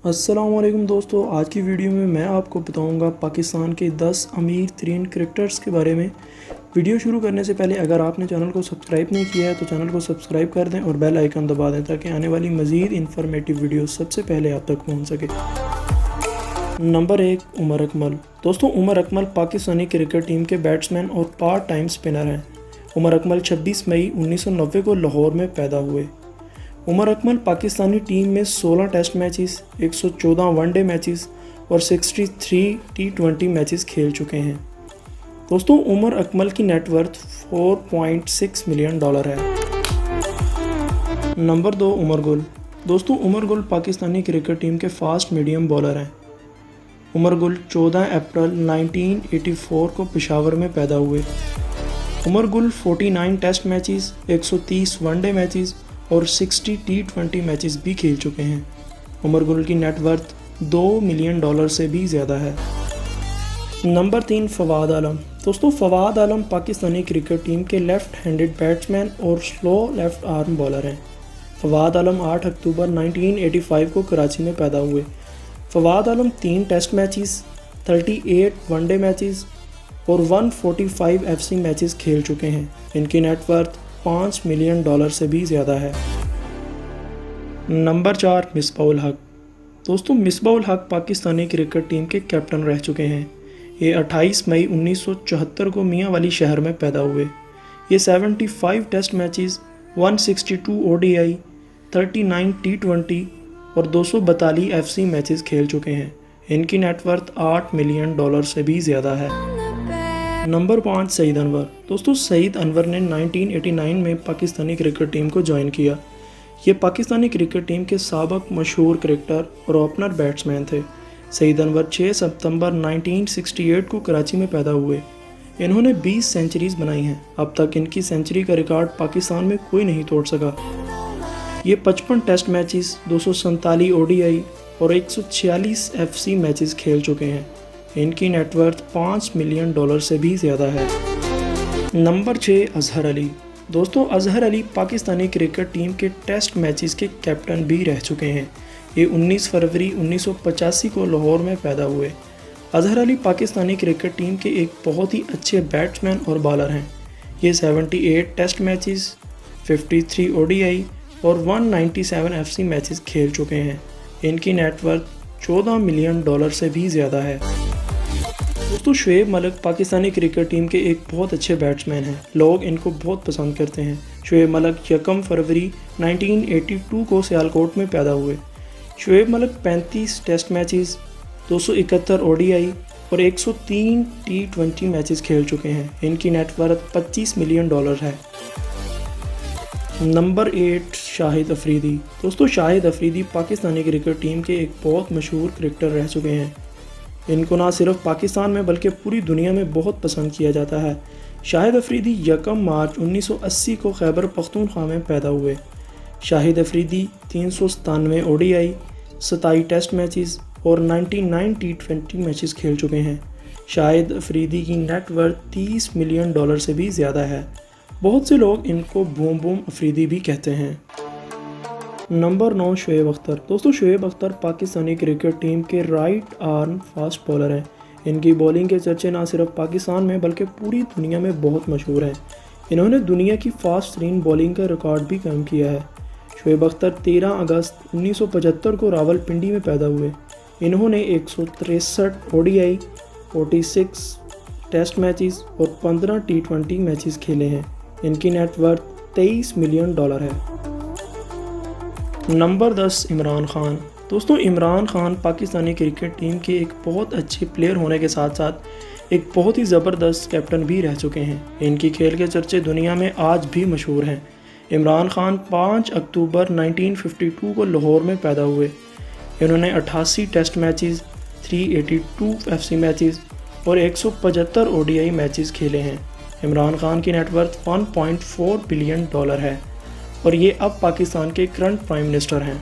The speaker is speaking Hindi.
अस्सलामुअलैकुम दोस्तों, आज की वीडियो में मैं आपको बताऊंगा पाकिस्तान के 10 अमीर तरीन क्रिकेटर्स के बारे में। वीडियो शुरू करने से पहले अगर आपने चैनल को सब्सक्राइब नहीं किया है तो चैनल को सब्सक्राइब कर दें और बेल आइकन दबा दें ताकि आने वाली मज़ीद इन्फॉर्मेटिव वीडियो सबसे पहले आप तक पहुँच सके। नंबर 1, उमर अकमल। दोस्तों, उमर अकमल पाकिस्तानी क्रिकेट टीम के बैट्समैन और पार्ट टाइम स्पिनर हैं। उमर अकमल 26 मई 1990 को लाहौर में पैदा हुए। उमर अकमल पाकिस्तानी टीम में 16 टेस्ट मैचेस, 114 वनडे मैचेस और 63 टी20 मैचेस खेल चुके हैं। दोस्तों, उमर अकमल की नेटवर्थ $4.6 मिलियन है। नंबर 2, उमर गुल। दोस्तों, उमर गुल पाकिस्तानी क्रिकेट टीम के फास्ट मीडियम बॉलर हैं। उमर गुल 14 अप्रैल 1984 को पेशावर में पैदा हुए। Umar Gul 49 test matches, 130 one day matches और 60 टी20 मैचेस भी खेल चुके हैं। उमर गुल की नेटवर्थ $2 मिलियन से भी ज़्यादा है। नंबर 3, फवाद आलम। दोस्तों, फवाद आलम पाकिस्तानी क्रिकेट टीम के लेफ़्ट हैंडेड बैट्समैन और स्लो लेफ़्ट आर्म बॉलर हैं। फवाद आलम 8 अक्टूबर 1985 को कराची में पैदा हुए। फवाद आलम 3 टेस्ट मैचेस, 38 वनडे मैचेस और 145 एफसी मैचेस खेल चुके हैं। इनकी नेटवर्थ $5 मिलियन से भी ज़्यादा है। नंबर 4, मिसबाह-उल हक। दोस्तों, मिसबाह-उल हक पाकिस्तानी क्रिकेट टीम के कैप्टन रह चुके हैं। ये 28 मई 1974 को मियाँ वाली शहर में पैदा हुए। ये 75 टेस्ट मैचेस, 162 ओडीआई, 39 टी20 और 242 एफसी मैचेस खेल चुके हैं। इनकी नेटवर्थ $8 मिलियन से भी ज़्यादा है। नंबर 5, सईद अनवर। दोस्तों, सईद अनवर ने 1989 में पाकिस्तानी क्रिकेट टीम को ज्वाइन किया। ये पाकिस्तानी क्रिकेट टीम के साबिक मशहूर क्रिकेटर और ओपनर बैट्समैन थे। सईद अनवर 6 सितंबर 1968 को कराची में पैदा हुए। इन्होंने 20 सेंचुरीज बनाई हैं। अब तक इनकी सेंचुरी का रिकॉर्ड पाकिस्तान में कोई नहीं तोड़ सका। ये 55 टेस्ट मैचेस, 247 ओडीआई और 146 एफसी मैचेस खेल चुके हैं। इनकी नेटवर्थ $5 मिलियन से भी ज़्यादा है। नंबर 6, अजहर अली। दोस्तों, अजहर अली पाकिस्तानी क्रिकेट टीम के टेस्ट मैचेस के कैप्टन भी रह चुके हैं। ये 19 फरवरी 1985 को लाहौर में पैदा हुए। अजहर अली पाकिस्तानी क्रिकेट टीम के एक बहुत ही अच्छे बैट्समैन और बॉलर हैं। ये 78 टेस्ट मैचेस, 53 ओडीआई और 197 एफसी मैचेस खेल चुके हैं। इनकी नेटवर्थ $14 मिलियन से भी ज़्यादा है। दोस्तों, शुएब मलिक पाकिस्तानी क्रिकेट टीम के एक बहुत अच्छे बैट्समैन हैं। लोग इनको बहुत पसंद करते हैं। शुएब मलिक 1 फरवरी 1982 को सियालकोट में पैदा हुए। Shoaib Malik 35 test matches, 271 ODI और 103 टी20 मैचेस खेल चुके हैं। इनकी नेटवर्थ $25 मिलियन है। नंबर 8, शाहिद अफरीदी। दोस्तों, शाहिद अफरीदी पाकिस्तानी क्रिकेट टीम के एक बहुत मशहूर क्रिकेटर रह चुके हैं। इनको ना सिर्फ पाकिस्तान में बल्कि पूरी दुनिया में बहुत पसंद किया जाता है। शाहिद अफरीदी 1 मार्च 1980 को खैबर पख्तूनख्वा में पैदा हुए। Shahid Afridi 397 ODI, 27 test matches और 99 टी20 मैचेस खेल चुके हैं। शाहिद अफरीदी की नेटवर्थ $30 मिलियन से भी ज़्यादा है। बहुत से लोग इनको बूम बूम अफरीदी भी कहते हैं। नंबर 9, शुएब अख्तर। दोस्तों, शुएब अख्तर पाकिस्तानी क्रिकेट टीम के राइट आर्म फास्ट बॉलर हैं। इनकी बॉलिंग के चर्चे ना सिर्फ पाकिस्तान में बल्कि पूरी दुनिया में बहुत मशहूर हैं। इन्होंने दुनिया की फास्ट तरीन बॉलिंग का रिकॉर्ड भी कायम किया है। शुएब अख्तर 13 अगस्त 1975 को रावलपिंडी में पैदा हुए। इन्होंने 163 ओडीआई, 46 टेस्ट मैचेस और 15 टी20 मैचेस खेले हैं। इनकी नेटवर्थ $23 मिलियन है। नंबर 10, इमरान खान। दोस्तों, इमरान खान पाकिस्तानी क्रिकेट टीम के एक बहुत अच्छे प्लेयर होने के साथ साथ एक बहुत ही ज़बरदस्त कैप्टन भी रह चुके हैं। इनकी खेल के चर्चे दुनिया में आज भी मशहूर हैं। इमरान खान 5 अक्टूबर 1952 को लाहौर में पैदा हुए। इन्होंने 88 टेस्ट मैचेस, 382 एफसी मैचेस और 175 ओडीआई मैचेस खेले हैं। इमरान खान की नेटवर्थ $1.4 बिलियन है और ये अब पाकिस्तान के करंट प्राइम मिनिस्टर हैं।